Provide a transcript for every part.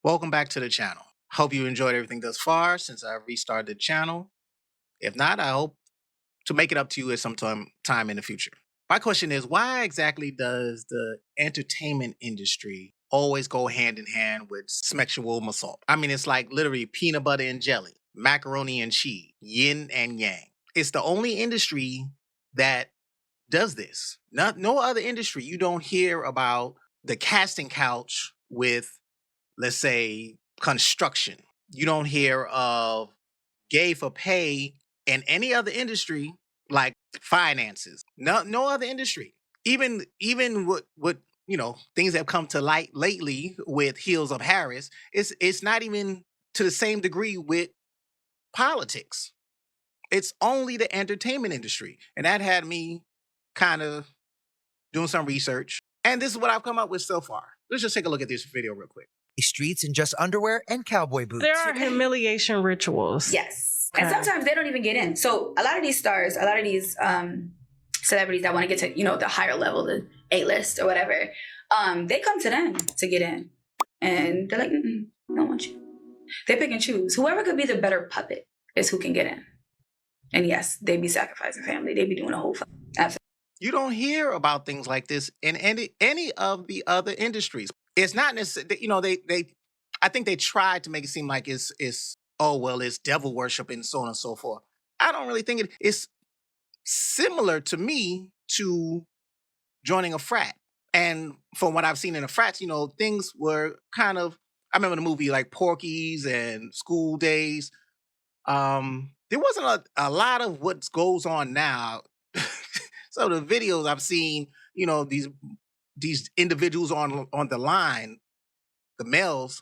Welcome back to the channel. Hope you enjoyed everything thus far since I restarted the channel. If not, I hope to make it up to you at some time in the future. My question is, why exactly does the entertainment industry always go hand in hand with sexual assault? I mean, it's like literally peanut butter and jelly, macaroni and cheese, yin and yang. It's the only industry that does this. No other industry. You don't hear about the casting couch with, let's say, construction. You don't hear of gay for pay in any other industry like finances. No other industry. Even what things that have come to light lately with Heels of Harris, it's not even to the same degree with politics. It's only the entertainment industry. And that had me kind of doing some research. And this is what I've come up with so far. Let's just take a look at this video real quick. Streets in just underwear and cowboy boots. There are humiliation rituals. Yes. And sometimes they don't even get in. So a lot of these stars, a lot of these celebrities that want to get to, the higher level, the A-list or whatever, they come to them to get in. And they're like, don't want you. They pick and choose. Whoever could be the better puppet is who can get in. And yes, they be sacrificing family. They be doing a whole absolutely. You don't hear about things like this in any of the other industries. It's not necessarily, I think they tried to make it seem like it's devil worship and so on and so forth. I don't really think it's similar to me to joining a frat. And from what I've seen in the frats, things were kind of, I remember the movie like Porky's and School Days. There wasn't a lot of what goes on now. Some of the videos I've seen, these individuals on the line, the males,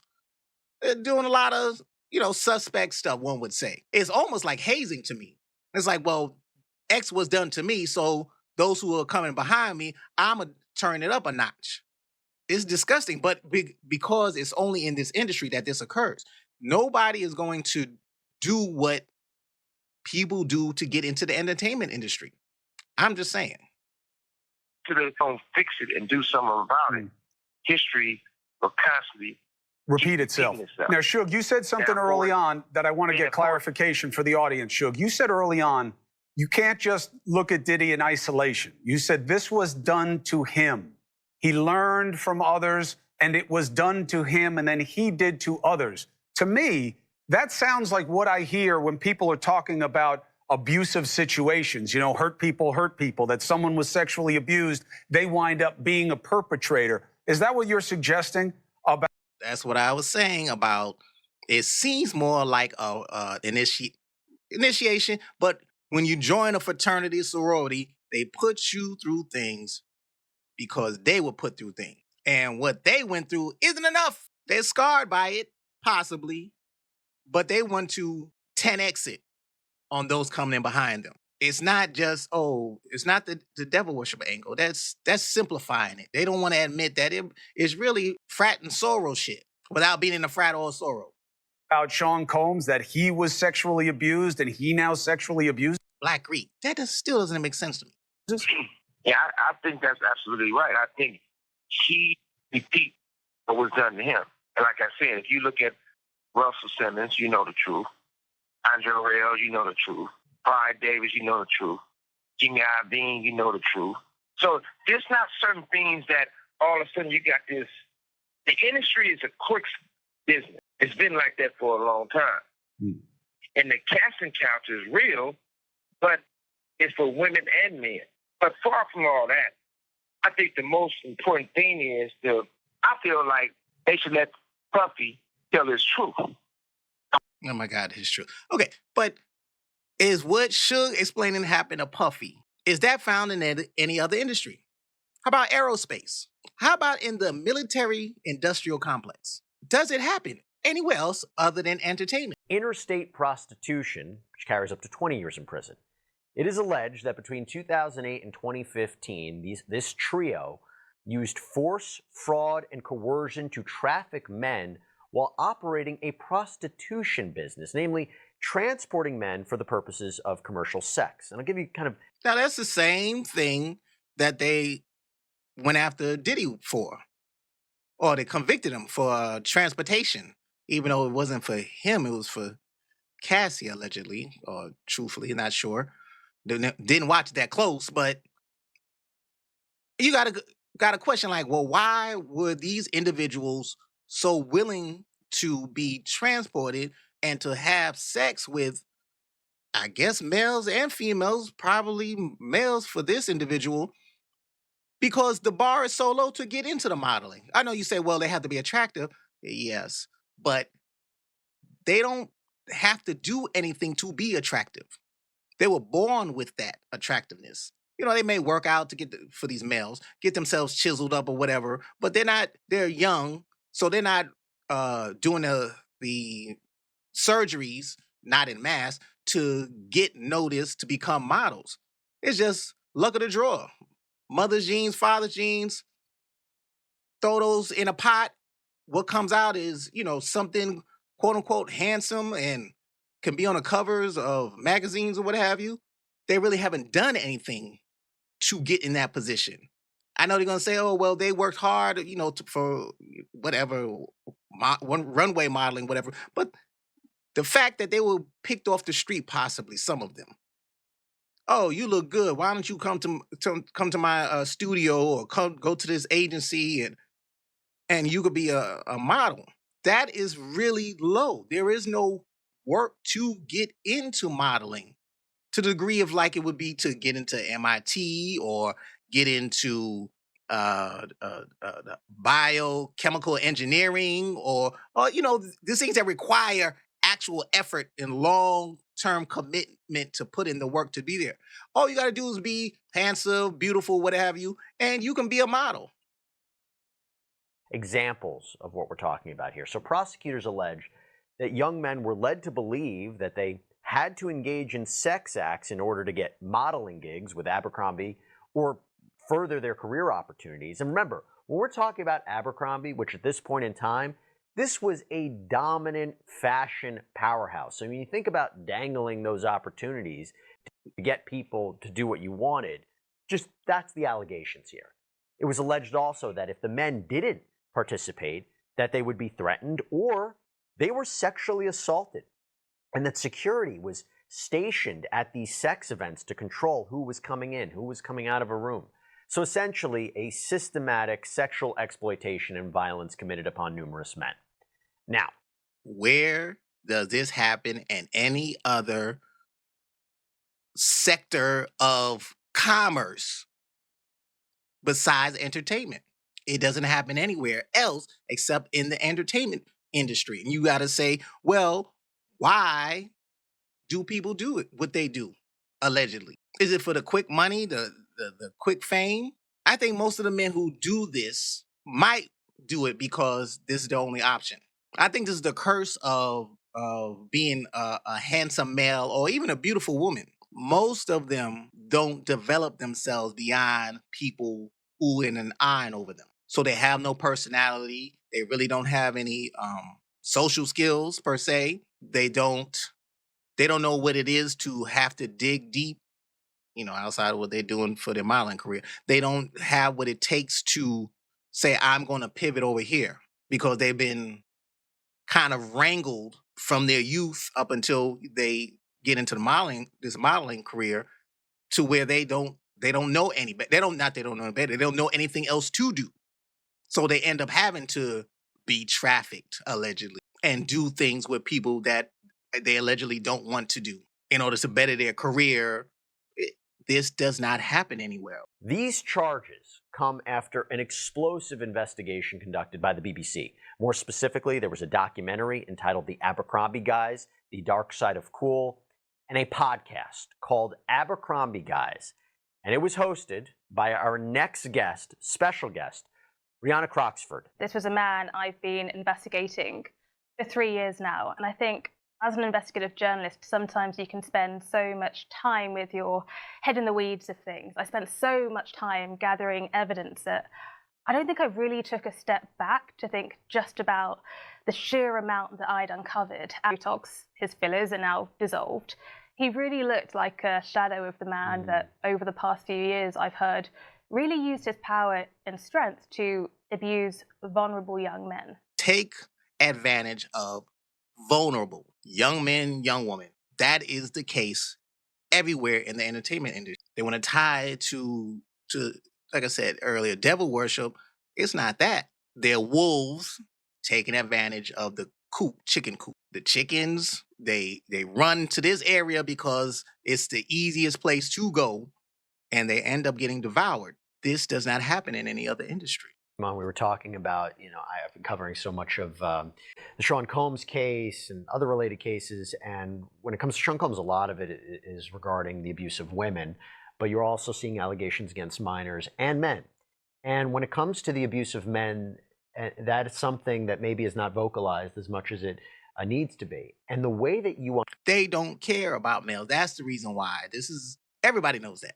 they're doing a lot of, suspect stuff, one would say. It's almost like hazing to me. It's like, well, X was done to me, so those who are coming behind me, I'm going to turn it up a notch. It's disgusting, but because it's only in this industry that this occurs. Nobody is going to do what people do to get into the entertainment industry. I'm just saying. So they don't fix it and do something about it. History will constantly repeat itself. Now, Suge, you said something early on that I want to get clarification for the audience, Suge. You said early on, you can't just look at Diddy in isolation. You said this was done to him. He learned from others, and it was done to him, and then he did to others. To me, that sounds like what I hear when people are talking about abusive situations, hurt people, that someone was sexually abused, they wind up being a perpetrator. Is that what you're suggesting about? That's what I was saying about, it seems more like a initiation, but when you join a fraternity, sorority, they put you through things because they were put through things. And what they went through isn't enough. They're scarred by it, possibly, but they want to 10x it on those coming in behind them. It's not just, it's not the devil worship angle. That's simplifying it. They don't want to admit that it's really frat and sorrow shit without being in a frat or a sorrow. About Sean Combs, that he was sexually abused and he now sexually abused? Black Greek. That still doesn't make sense to me. Yeah, I think that's absolutely right. I think he repeat what was done to him. And like I said, if you look at Russell Simmons, you know the truth. Andre Rail, you know the truth. Pride Davis, you know the truth. Jimmy Iovine, you know the truth. So there's not certain things that all of a sudden you got this. The industry is a quick business. It's been like that for a long time. And the casting couch is real, but it's for women and men. But far from all that, I think the most important thing is I feel like they should let Puffy tell his truth. Oh my God, it's true. Okay, but is what Suge explaining happened to Puffy, is that found in any other industry? How about aerospace? How about in the military industrial complex? Does it happen anywhere else other than entertainment? Interstate prostitution, which carries up to 20 years in prison. It is alleged that between 2008 and 2015, this trio used force, fraud, and coercion to traffic men while operating a prostitution business, namely transporting men for the purposes of commercial sex. And I'll give you kind of... Now, that's the same thing that they went after Diddy for. or they convicted him for transportation, even though it wasn't for him, it was for Cassie, allegedly, or truthfully, not sure. Didn't watch that close, but you got a question like, well, why were these individuals so willing to be transported and to have sex with, I guess, males and females, probably males for this individual, because the bar is so low to get into the modeling. I know you say, well, they have to be attractive. Yes, but they don't have to do anything to be attractive. They were born with that attractiveness. You know, they may work out to for these males, get themselves chiseled up or whatever, but they're young, so they're not doing the surgeries, not in mass, to get noticed to become models. It's just luck of the draw. Mother's genes, father's genes, throw those in a pot. What comes out is, something quote unquote handsome and can be on the covers of magazines or what have you. They really haven't done anything to get in that position. I know they're going to say, oh, well, they worked hard, for whatever, one runway modeling, whatever. But the fact that they were picked off the street, possibly some of them. Oh, you look good. Why don't you come to my studio, or go to this agency and you could be a model? That is really low. There is no work to get into modeling to the degree of like it would be to get into MIT or get into biochemical engineering, or these things that require actual effort and long-term commitment to put in the work to be there. All you got to do is be handsome, beautiful, what have you, and you can be a model. Examples of what we're talking about here. So prosecutors allege that young men were led to believe that they had to engage in sex acts in order to get modeling gigs with Abercrombie or further their career opportunities. And remember, when we're talking about Abercrombie, which at this point in time, this was a dominant fashion powerhouse. So when you think about dangling those opportunities to get people to do what you wanted, just that's the allegations here. It was alleged also that if the men didn't participate, that they would be threatened or they were sexually assaulted, and that security was stationed at these sex events to control who was coming in, who was coming out of a room. So essentially, a systematic sexual exploitation and violence committed upon numerous men. Now, where does this happen in any other sector of commerce besides entertainment? It doesn't happen anywhere else except in the entertainment industry. And you got to say, well, why do people do it? What they do, allegedly? Is it for the quick money, the quick fame? I think most of the men who do this might do it because this is the only option. I think this is the curse of being a handsome male or even a beautiful woman. Most of them don't develop themselves beyond people oohing and eyeing over them. So they have no personality. They really don't have any social skills per se. They don't know what it is to have to dig deep, outside of what they're doing for their modeling career. They don't have what it takes to say, I'm going to pivot over here, because they've been kind of wrangled from their youth up until they get into this modeling career, to where they don't know any better. They don't know any better. They don't know anything else to do. So they end up having to be trafficked, allegedly, and do things with people that they allegedly don't want to do in order to better their career. This does not happen anywhere. These charges come after an explosive investigation conducted by the BBC. More specifically, there was a documentary entitled The Abercrombie Guys, The Dark Side of Cool, and a podcast called Abercrombie Guys. And it was hosted by our next guest, special guest, Rihanna Croxford. This was a man I've been investigating for 3 years now. And I think as an investigative journalist, sometimes you can spend so much time with your head in the weeds of things. I spent so much time gathering evidence that I don't think I really took a step back to think just about the sheer amount that I'd uncovered. Botox, his fillers are now dissolved. He really looked like a shadow of the man that over the past few years I've heard really used his power and strength to abuse vulnerable young men. Take advantage of vulnerable young men, young women. That is the case everywhere in the entertainment industry. They want to tie it to like I said earlier, devil worship. It's not that. They're wolves taking advantage of the chicken coop. The chickens, they run to this area because it's the easiest place to go, and they end up getting devoured. This does not happen in any other industry. We were talking about, I've been covering so much of the Sean Combs case and other related cases. And when it comes to Sean Combs, a lot of it is regarding the abuse of women, but you're also seeing allegations against minors and men. And when it comes to the abuse of men, that is something that maybe is not vocalized as much as it needs to be. And the way that they don't care about males. That's the reason why. Everybody knows that.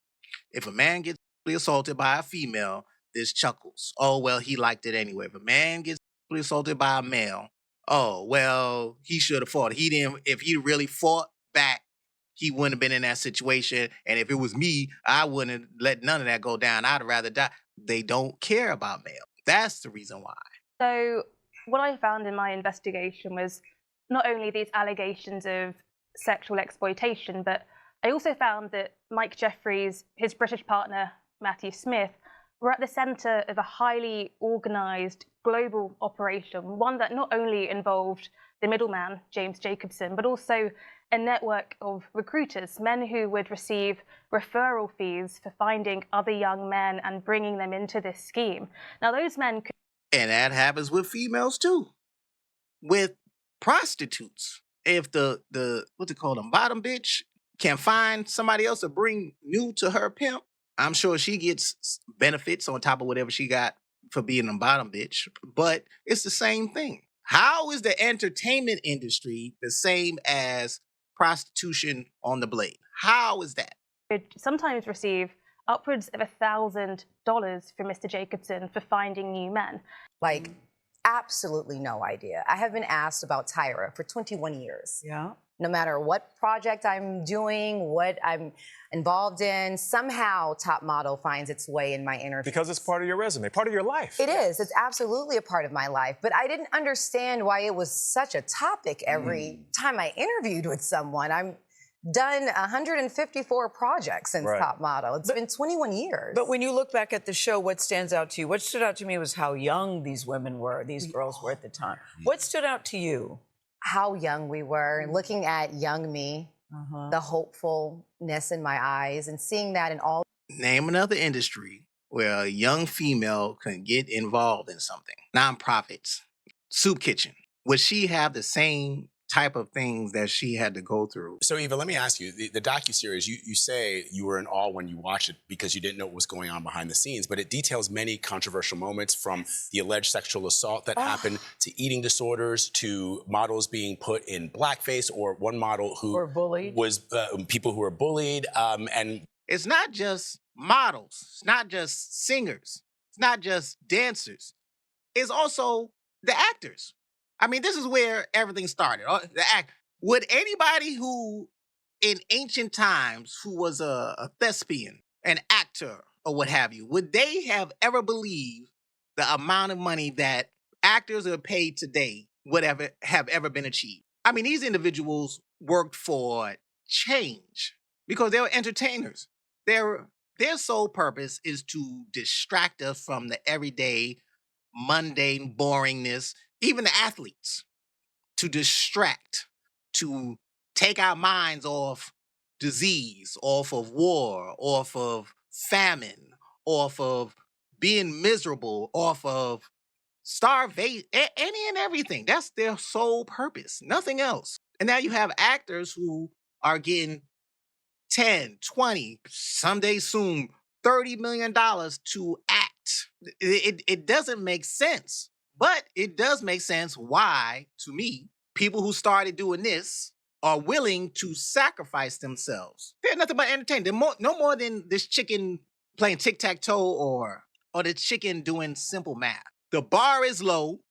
If a man gets assaulted by a female, there's chuckles. Oh, well, he liked it anyway. If a man gets assaulted by a male, oh, well, he should have fought. If he really fought back, he wouldn't have been in that situation. And if it was me, I wouldn't have let none of that go down. I'd rather die. They don't care about males. That's the reason why. So what I found in my investigation was not only these allegations of sexual exploitation, but I also found that Mike Jeffries, his British partner, Matthew Smith, were at the centre of a highly organised global operation, one that not only involved the middleman, James Jacobson, but also a network of recruiters, men who would receive referral fees for finding other young men and bringing them into this scheme. Now, those men could... And that happens with females too, with prostitutes. If the what's it called, bottom bitch can find somebody else to bring new to her pimp, I'm sure she gets benefits on top of whatever she got for being a bottom bitch. But it's the same thing. How is the entertainment industry the same as prostitution on the blade? How is that? Could sometimes receive upwards of $1,000 from Mr. Jacobson for finding new men. Like, absolutely no idea. I have been asked about Tyra for 21 years. Yeah. No matter what project I'm doing, what I'm involved in, somehow Top Model finds its way in my interviews. Because it's part of your resume, part of your life. It is. It's absolutely a part of my life. But I didn't understand why it was such a topic every time I interviewed with someone. I'm done 154 projects since Top Model. It's been 21 years. But when you look back at the show, what stands out to you? What stood out to me was how young these women were, these girls were at the time. What stood out to you? How young we were, and looking at young me, the hopefulness in my eyes, and seeing that in all. Name another industry where a young female can get involved in something. Nonprofits, soup kitchen. Would she have the same type of things that she had to go through? So Eva, let me ask you, the docuseries, you say you were in awe when you watched it because you didn't know what was going on behind the scenes, but it details many controversial moments, from the alleged sexual assault that happened to eating disorders to models being put in blackface, or one model who was people who were bullied. And it's not just models, it's not just singers, it's not just dancers, it's also the actors. I mean, this is where everything started. Would anybody who, in ancient times, who was a thespian, an actor, or what have you, would they have ever believed the amount of money that actors are paid today would have ever been achieved? I mean, these individuals worked for change because they were entertainers. Their sole purpose is to distract us from the everyday, mundane boringness. Even the athletes, to distract, to take our minds off disease, off of war, off of famine, off of being miserable, off of starvation, any and everything. That's their sole purpose, nothing else. And now you have actors who are getting 10, 20, someday soon, $30 million to act. It doesn't make sense. But it does make sense why, to me, people who started doing this are willing to sacrifice themselves. They're nothing but entertainment. They're no more than this chicken playing tic-tac-toe or the chicken doing simple math. The bar is low.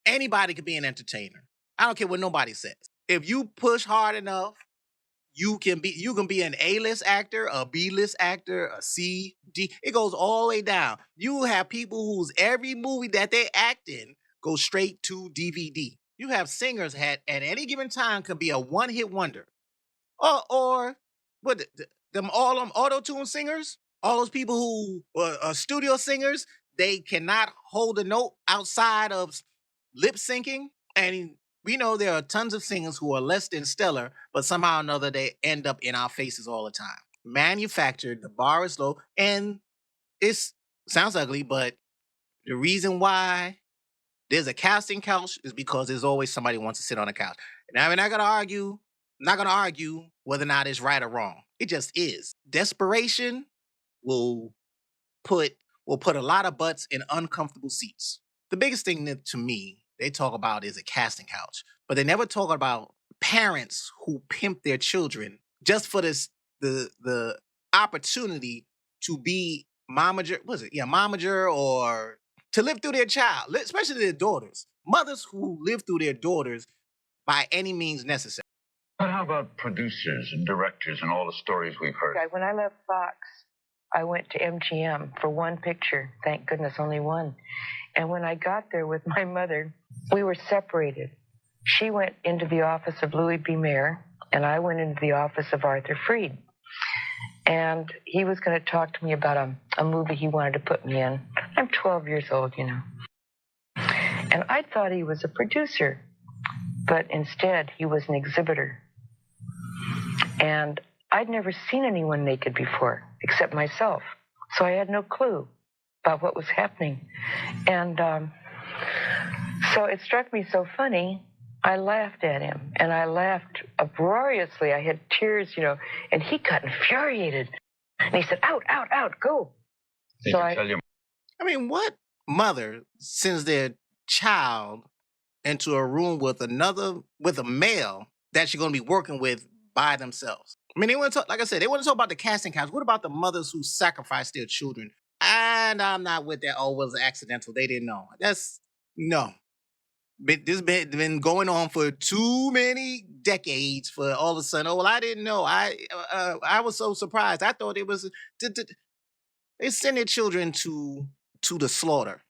Anybody could be an entertainer. I don't care what nobody says. If you push hard enough, You can be an A-list actor, a B-list actor, a C, D. It goes all the way down. You have people whose every movie that they act in goes straight to DVD. You have singers at any given time could be a one-hit wonder. Or what them all them auto-tune singers, all those people who are studio singers, they cannot hold a note outside of lip syncing. And we know there are tons of singers who are less than stellar, but somehow or another they end up in our faces all the time. Manufactured, the bar is low, and it sounds ugly, but the reason why there's a casting couch is because there's always somebody who wants to sit on a couch. Now we're not gonna argue whether or not it's right or wrong. It just is. Desperation will put a lot of butts in uncomfortable seats. The biggest thing that to me they talk about is a casting couch, but they never talk about parents who pimp their children just for the opportunity to be momager. Was it momager or to live through their child, especially their daughters. Mothers who live through their daughters by any means necessary. But how about producers and directors and all the stories we've heard? When I left Fox, I went to MGM for one picture. Thank goodness, only one. And when I got there with my mother, we were separated. She went into the office of Louis B. Mayer, and I went into the office of Arthur Freed. And he was going to talk to me about a movie he wanted to put me in. I'm 12 years old, you know. And I thought he was a producer, but instead he was an exhibitor. And I'd never seen anyone naked before, except myself. So I had no clue about what was happening. And so it struck me so funny, I laughed at him. And I laughed uproariously. I had tears, you know, and he got infuriated. And he said, out, out, out, go. So I mean, what mother sends their child into a room with a male that she's going to be working with by themselves? I mean, they want to talk, like I said, they want to talk about the casting couch. What about the mothers who sacrifice their children? And I'm not with that. Oh, it was accidental. They didn't know. No. This been going on for too many decades for all of a sudden. Oh, well, I didn't know. I was so surprised. I thought it was they send their children to the slaughter,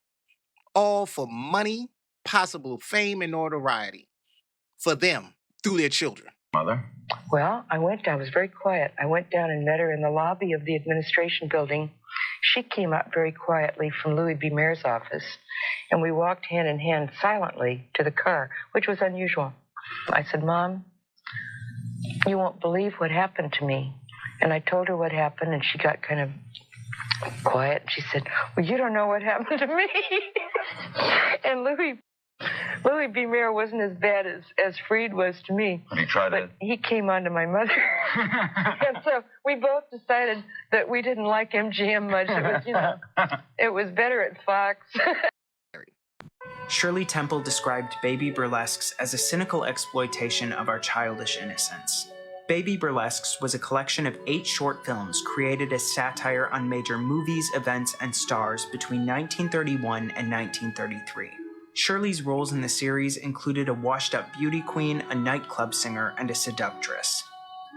all for money, possible fame, and notoriety for them through their children. Mother? Well, I was very quiet. I went down and met her in the lobby of the administration building. She came up very quietly from Louis B. Mayer's office, and we walked hand in hand silently to the car, which was unusual. I said, Mom, you won't believe what happened to me. And I told her what happened, and she got kind of quiet. She said, well, you don't know what happened to me. And Louis B. Mayer wasn't as bad as Freed was to me. But he came on to my mother. And so we both decided that we didn't like MGM much. It was, you know, it was better at Fox. Shirley Temple described Baby Burlesques as a cynical exploitation of our childish innocence. Baby Burlesques was a collection of 8 short films created as satire on major movies, events, and stars between 1931 and 1933. Shirley's roles in the series included a washed-up beauty queen, a nightclub singer, and a seductress.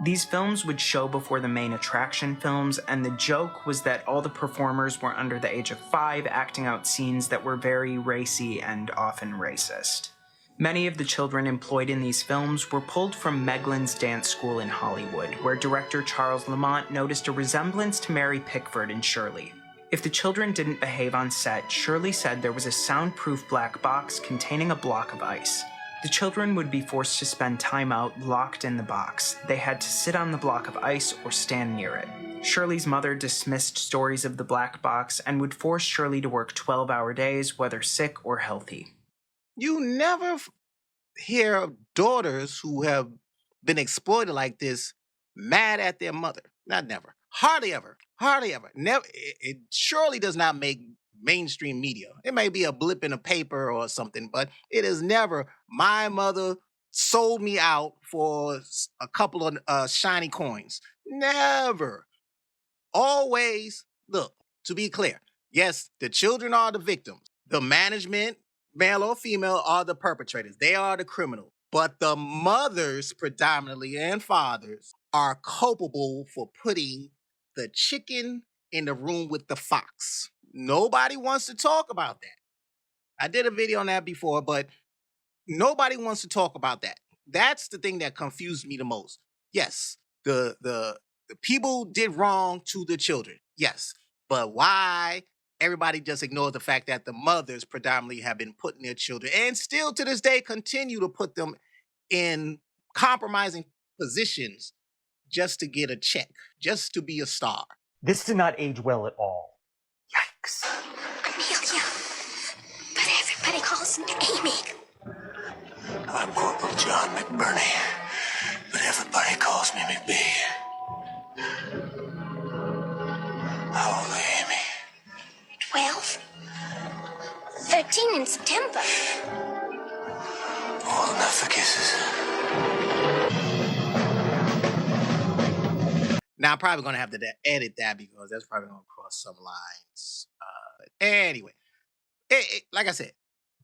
These films would show before the main attraction films, and the joke was that all the performers were under the age of 5, acting out scenes that were very racy and often racist. Many of the children employed in these films were pulled from Meglin's dance school in Hollywood, where director Charles Lamont noticed a resemblance to Mary Pickford in Shirley. If the children didn't behave on set, Shirley said there was a soundproof black box containing a block of ice. The children would be forced to spend time out locked in the box. They had to sit on the block of ice or stand near it. Shirley's mother dismissed stories of the black box and would force Shirley to work 12-hour days, whether sick or healthy. You never hear of daughters who have been exploited like this mad at their mother. Not never. Hardly ever. Hardly ever. Never. It surely does not make mainstream media. It may be a blip in a paper or something, but it is never, my mother sold me out for a couple of shiny coins. Never. Always, look, to be clear, yes, the children are the victims. The management, male or female, are the perpetrators. They are the criminals. But the mothers, predominantly, and fathers, are culpable for putting the chicken in the room with the fox. Nobody wants to talk about that. I did a video on that before, but nobody wants to talk about that. That's the thing that confused me the most. Yes, the people did wrong to the children. Yes, but why everybody just ignores the fact that the mothers predominantly have been putting their children and still to this day continue to put them in compromising positions just to get a check, just to be a star. This did not age well at all. Yikes. Amelia. But everybody calls me Amy. I'm Corporal John McBurney, but everybody calls me McB. How old are you, Amy? 12. 13 in September. Old enough for kisses. Now, I'm probably going to have to edit that because that's probably going to cross some lines. Anyway, like I said,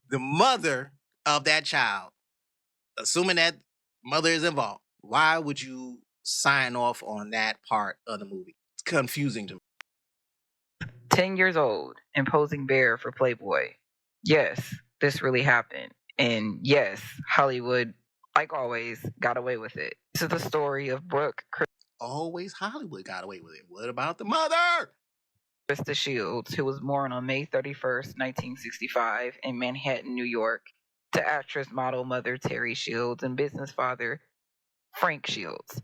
the mother of that child, assuming that mother is involved, why would you sign off on that part of the movie? It's confusing to me. 10 years old and posing bare for Playboy. Yes, this really happened. And yes, Hollywood, like always, got away with it. This is the story of Brooke. Always Hollywood got away with it. What about the mother? Krista Shields, who was born on May 31st, 1965 in Manhattan, New York, to actress model mother Terry Shields and business father Frank Shields.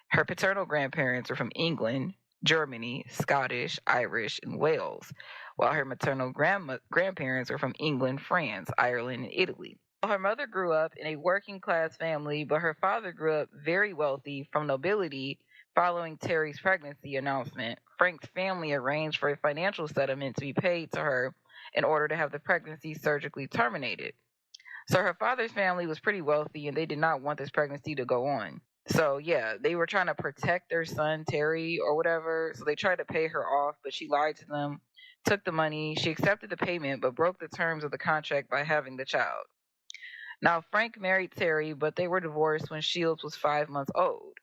Her paternal grandparents were from England, Germany, Scottish, Irish, and Wales, while her maternal grandparents were from England, France, Ireland, and Italy. Her mother grew up in a working class family, but her father grew up very wealthy from nobility. Following Terry's pregnancy announcement, Frank's family arranged for a financial settlement to be paid to her in order to have the pregnancy surgically terminated. So her father's family was pretty wealthy and they did not want this pregnancy to go on. So yeah, they were trying to protect their son, Terry, or whatever. So they tried to pay her off, but she lied to them, took the money. She accepted the payment, but broke the terms of the contract by having the child. Now, Frank married Terry, but they were divorced when Shields was 5 months old.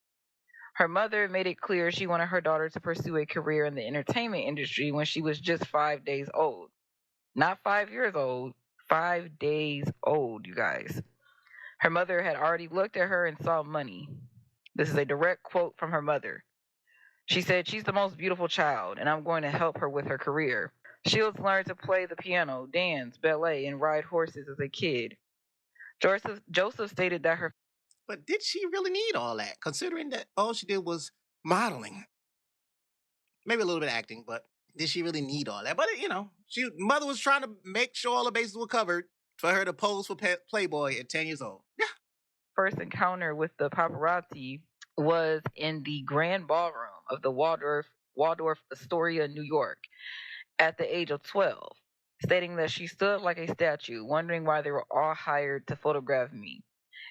Her mother made it clear she wanted her daughter to pursue a career in the entertainment industry when she was just 5 days old. Not 5 years old, 5 days old, you guys. Her mother had already looked at her and saw money. This is a direct quote from her mother. She said, "She's the most beautiful child, and I'm going to help her with her career." Shields learned to play the piano, dance, ballet, and ride horses as a kid. Joseph stated that her... But did she really need all that, considering that all she did was modeling? Maybe a little bit of acting, but did she really need all that? But, mother was trying to make sure all the bases were covered for her to pose for Playboy at 10 years old. Yeah. First encounter with the paparazzi was in the grand ballroom of the Waldorf Astoria, New York, at the age of 12, stating that she stood like a statue, wondering why they were all hired to photograph me,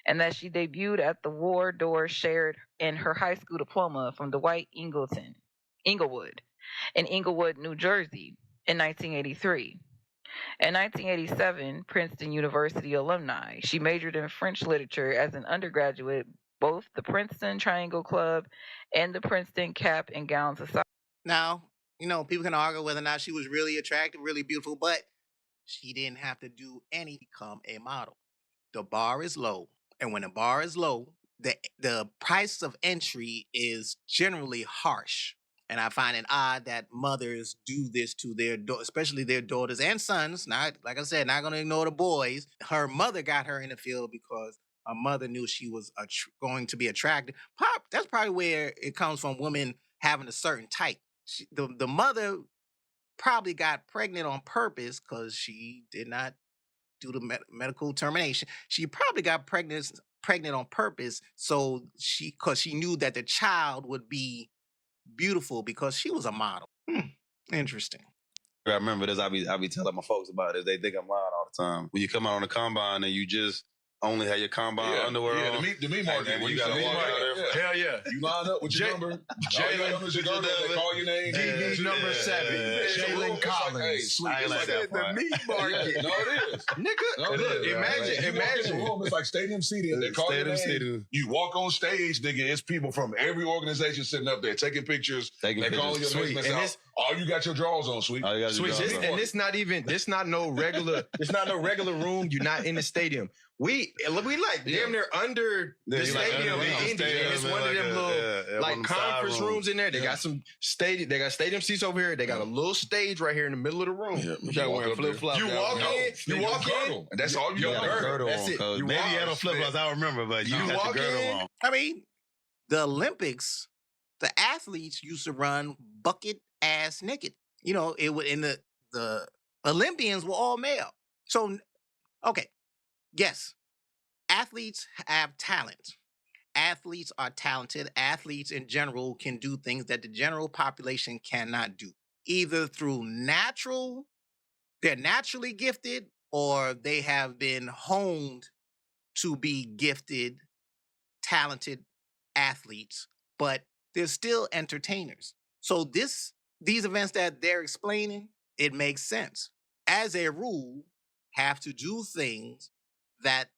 and that she debuted at the War Door shared in her high school diploma from Dwight Englewood in Englewood, New Jersey in 1983. In 1987, Princeton University alumni, she majored in French literature as an undergraduate, both the Princeton Triangle Club and the Princeton Cap and Gown Society. Now, people can argue whether or not she was really attractive, really beautiful, but she didn't have to do anything to become a model. The bar is low. And when the bar is low, the price of entry is generally harsh. And I find it odd that mothers do this to their especially their daughters and sons. Not, like I said, not going to ignore the boys. Her mother got her in the field because her mother knew she was going to be attractive. That's probably where it comes from, women having a certain type. The mother probably got pregnant on purpose because she did not do the medical termination. She probably got pregnant on purpose because she knew that the child would be beautiful because she was a model. Interesting. I remember this. I be telling my folks about it. They think I'm lying all the time. When you come out on the combine and you just only have your combine underwear on. The meat market. And When you you got meat meat market. Hell yeah. You line up with your number. They call your name. DB number 7. Jalen Collins. Hey, sweet. I ain't like that part. The meat market. No, it is. Nigga, No, it is. imagine. You walk in the room, it's like stadium seating. They call your name. You walk on stage, nigga. It's people from every organization sitting up there taking pictures. They calling your Sweet. names out. All you got your drawers on, sweet. Sweet. And it's not even. It's not no regular. It's not no regular room. You're not in the stadium. We like damn near under the stadium in Indy. And it's one of them little like conference rooms in there. They got some stadium. They got stadium seats over here. They got a little stage right here in the middle of the room. You gotta wear flip flops. You walk in. And that's all you got. That's it. Maybe you had on flip flops. I don't remember, but you got your girdle on. I mean, the Olympics, the athletes used to run bucket ass naked. You know, it would in the Olympians were all male. So, okay, yes, athletes have talent. Athletes are talented. Athletes in general can do things that the general population cannot do, either through they're naturally gifted, or they have been honed to be gifted, talented athletes, but they're still entertainers. So these events that they're explaining, it makes sense. As a rule, have to do things that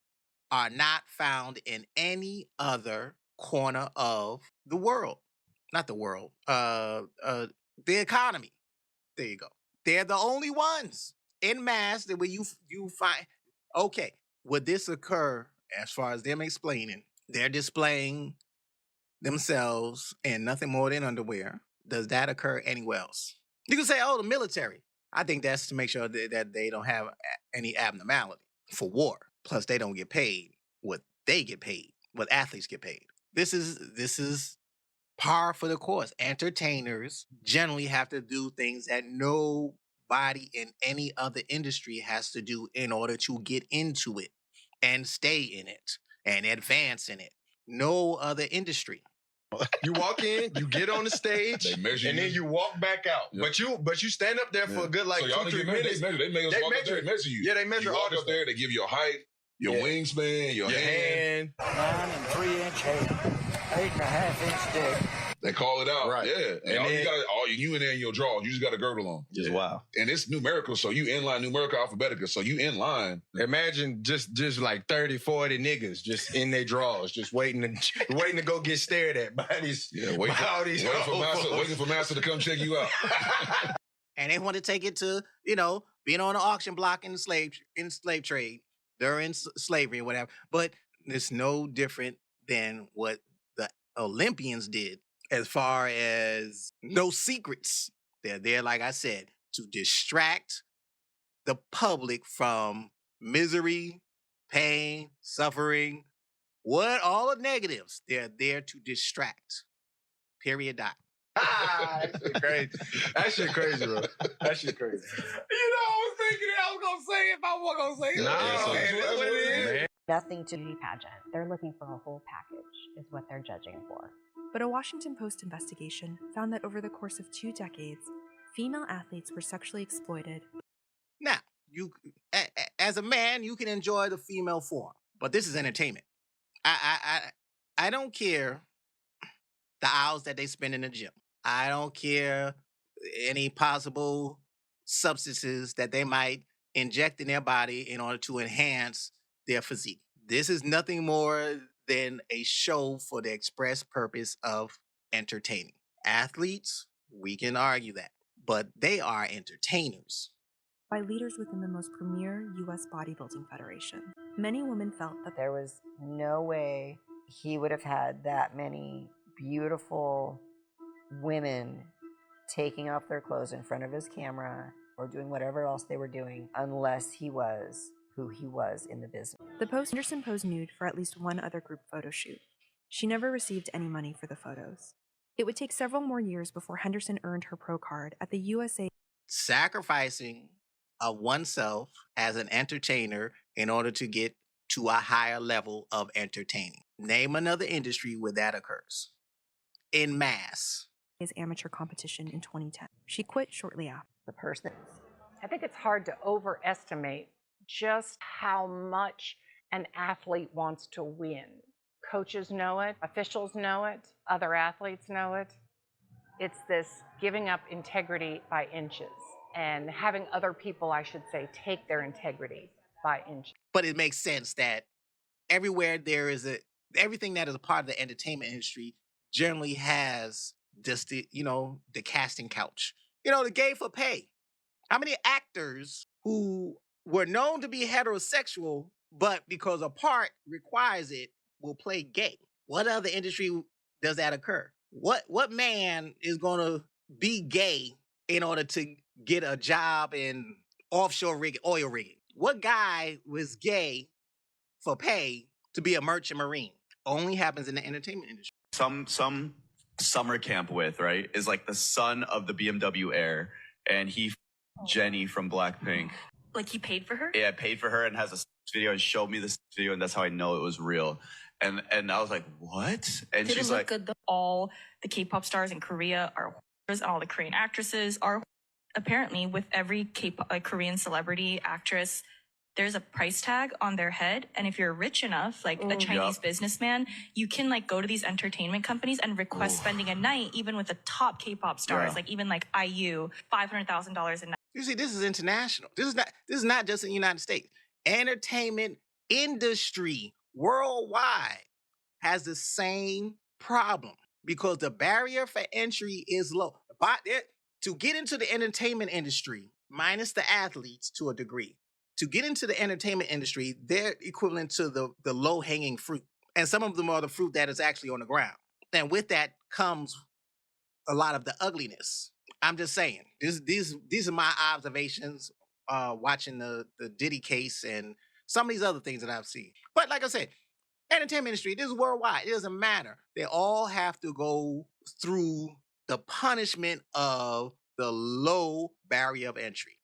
are not found in any other corner of the world. Not the world, the economy. There you go. They're the only ones in mass that when you find, okay, would this occur as far as them explaining? They're displaying themselves in nothing more than underwear. Does that occur anywhere else? You can say, oh, the military. I think that's to make sure that they don't have any abnormality for war. Plus, they don't get paid what they get paid, what athletes get paid. This is par for the course. Entertainers generally have to do things that nobody in any other industry has to do in order to get into it and stay in it and advance in it. No other industry. You walk in, you get on the stage, and then you walk back out. Yep. But you stand up there for a good like 2-3 minutes. They make us walk up there and measure you. Yeah, they measure you all walk up there, they give you your height, your wingspan, your hand. 9 3-inch head, 8.5-inch dick. They call it out. Right. Yeah. And you in there in your drawers, you just got a girdle on. Just wow. And it's numerical, so you in line, numerical, alphabetical, so you in line. Imagine just like 30, 40 niggas just in their drawers, just waiting to go get stared at by these. Yeah, waiting for master to come check you out. And they want to take it to, being on the auction block in the slave trade during slavery or whatever. But it's no different than what the Olympians did. As far as no secrets, they're there, like I said, to distract the public from misery, pain, suffering, all the negatives. They're there to distract. Period. Dot. That shit crazy. That shit crazy, bro. That shit crazy. I was thinking I was gonna say it if I wasn't gonna say it. That's what it is. Nothing to beauty pageant. They're looking for a whole package, is what they're judging for. But a Washington Post investigation found that over the course of 2 decades, female athletes were sexually exploited. Now, you, as a man, you can enjoy the female form, but this is entertainment. I don't care the hours that they spend in the gym. I don't care any possible substances that they might inject in their body in order to enhance their physique. This is nothing more than a show for the express purpose of entertaining. Athletes, we can argue that, but they are entertainers. By leaders within the most premier U.S. bodybuilding federation. Many women felt that there was no way he would have had that many beautiful women taking off their clothes in front of his camera or doing whatever else they were doing unless he was who he was in the business. The Post Henderson posed nude for at least one other group photo shoot. She never received any money for the photos. It would take several more years before Henderson earned her pro card at the USA. Sacrificing of oneself as an entertainer in order to get to a higher level of entertaining. Name another industry where that occurs. In mass. His amateur competition in 2010. She quit shortly after. The person. I think it's hard to overestimate just how much an athlete wants to win. Coaches know it, officials know it, other athletes know it. It's this giving up integrity by inches and having other people, I should say, take their integrity by inches. But it makes sense that everywhere there is everything that is a part of the entertainment industry generally has just the casting couch. The gay for pay. How many actors who were known to be heterosexual, but because a part requires it, will play gay? What other industry does that occur? What man is gonna be gay in order to get a job in offshore rigging, oil rigging? What guy was gay for pay to be a merchant marine? Only happens in the entertainment industry. Some summer camp with, right, is like the son of the BMW heir, and he Jenny from Blackpink. Like he paid for her? Yeah, paid for her and has a video and showed me this video, and that's how I know it was real. And I was like, what? And Did she's it look like, good though? All the K-pop stars in Korea are whores, and all the Korean actresses are whores. Apparently, with every Korean celebrity actress, there's a price tag on their head, and if you're rich enough, like a Chinese businessman, you can like go to these entertainment companies and request spending a night, even with the top K-pop stars, like even like IU, $500,000 a night. You see, this is international. This is not just in the United States. Entertainment industry worldwide has the same problem because the barrier for entry is low. To get into the entertainment industry, minus the athletes to a degree, to get into the entertainment industry, they're equivalent to the low-hanging fruit. And some of them are the fruit that is actually on the ground. And with that comes a lot of the ugliness. I'm just saying, these are my observations watching the Diddy case and some of these other things that I've seen. But like I said, entertainment industry, this is worldwide. It doesn't matter. They all have to go through the punishment of the low barrier of entry.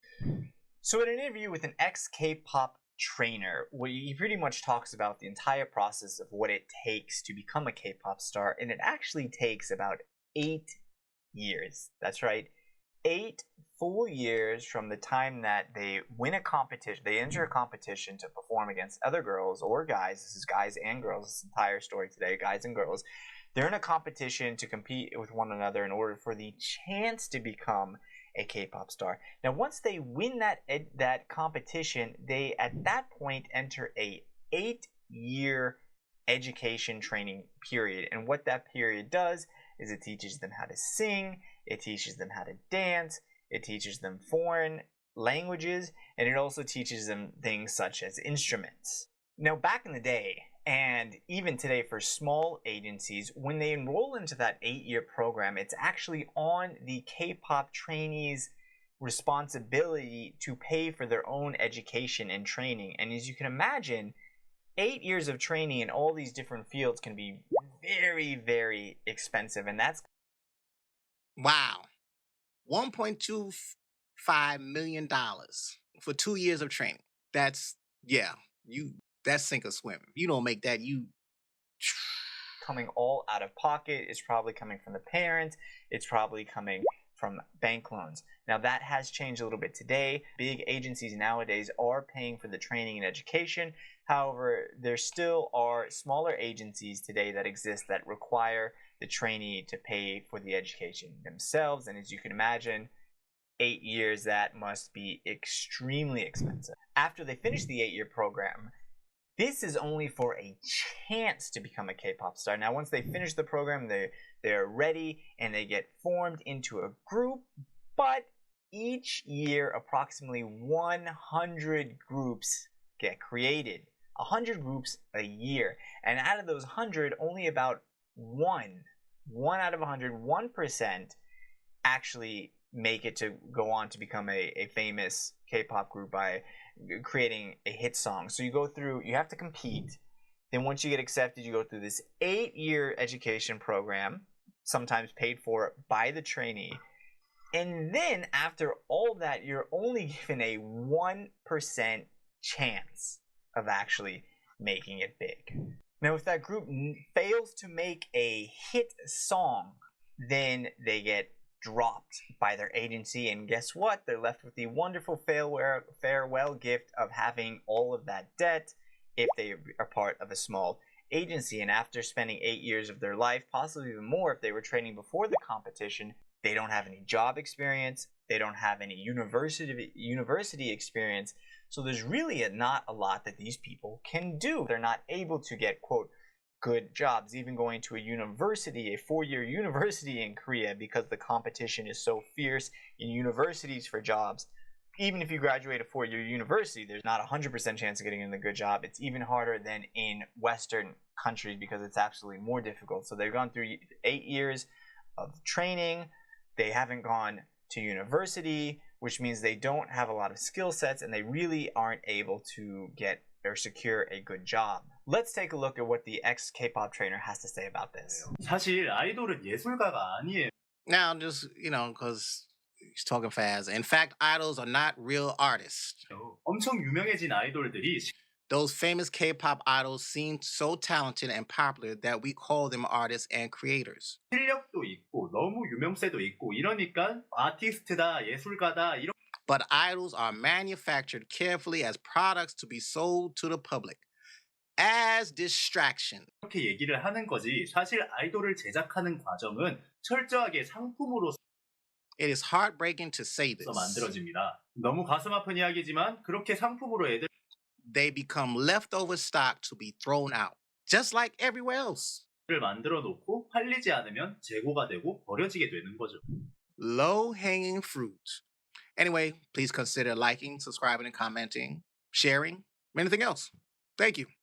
So in an interview with an ex-K-pop trainer, where he pretty much talks about the entire process of what it takes to become a K-pop star, and it actually takes about 8 years. That's right, 8 full years from the time that they win a competition, they enter a competition to perform against other girls or guys. This is guys and girls, this entire story today, guys and girls. They're in a competition to compete with one another in order for the chance to become a K-pop star. Now, once they win that competition, they at that point enter a 8-year education training period. And what that period does is it teaches them how to sing, it teaches them how to dance, it teaches them foreign languages, and it also teaches them things such as instruments. Now, back in the day, and even today for small agencies, when they enroll into that 8-year program, it's actually on the K-pop trainees' responsibility to pay for their own education and training. And as you can imagine, 8 years of training in all these different fields can be very, very expensive. And that's... Wow. $1.25 million for 2 years of training. That's sink or swim. If you don't make that, coming all out of pocket. It's probably coming from the parents. It's probably coming from bank loans. Now that has changed a little bit today. Big agencies nowadays are paying for the training and education. However, there still are smaller agencies today that exist that require the trainee to pay for the education themselves. And as you can imagine, 8 years, that must be extremely expensive. After they finish the 8-year program, this is only for a chance to become a K-pop star. Now, once they finish the program, they're ready and they get formed into a group. But each year, approximately 100 groups get created. 100 groups a year. And out of those 100, only about one out of 100, 1% actually make it to go on to become a famous K-pop group by creating a hit song. So you go through, you have to compete. Then once you get accepted, you go through this 8-year education program, sometimes paid for by the trainee. And then after all that, you're only given a 1% chance of actually making it big. Now, if that group fails to make a hit song, then they get dropped by their agency, and guess what? They're left with the wonderful farewell gift of having all of that debt if they are part of a small agency. And after spending 8 years of their life, possibly even more if they were training before the competition, they don't have any job experience, they don't have any university experience. So there's really not a lot that these people can do. They're not able to get, quote, good jobs, even going to a university, a 4-year university in Korea, because the competition is so fierce in universities for jobs. Even if you graduate a 4-year university, there's not a 100% chance of getting in a good job. It's even harder than in Western countries because it's absolutely more difficult. So they've gone through 8 years of training. They haven't gone to university, which means they don't have a lot of skill sets and they really aren't able to get or secure a good job. Let's take a look at what the ex-K-pop trainer has to say about this. 사실 아이돌은 예술가가 아니에요. Now, just, because he's talking fast. In fact, idols are not real artists. 엄청 유명해진 아이돌들이 Those famous K-pop idols seem so talented and popular that we call them artists and creators. 실력도 있고 너무 유명세도 있고 이러니까 아티스트다, 예술가다 이런. But idols are manufactured carefully as products to be sold to the public as distraction. 이렇게 얘기를 하는 거지. 사실 아이돌을 제작하는 과정은 철저하게 상품으로 It is heartbreaking to say this. 만들어집니다. 너무 가슴 아픈 이야기지만 그렇게 상품으로 애들 they become leftover stock to be thrown out, just like everywhere else. 를 만들어 놓고 팔리지 않으면 재고가 되고 버려지게 되는 거죠. Low-hanging fruit. Anyway, please consider liking, subscribing, and commenting, sharing, anything else. Thank you.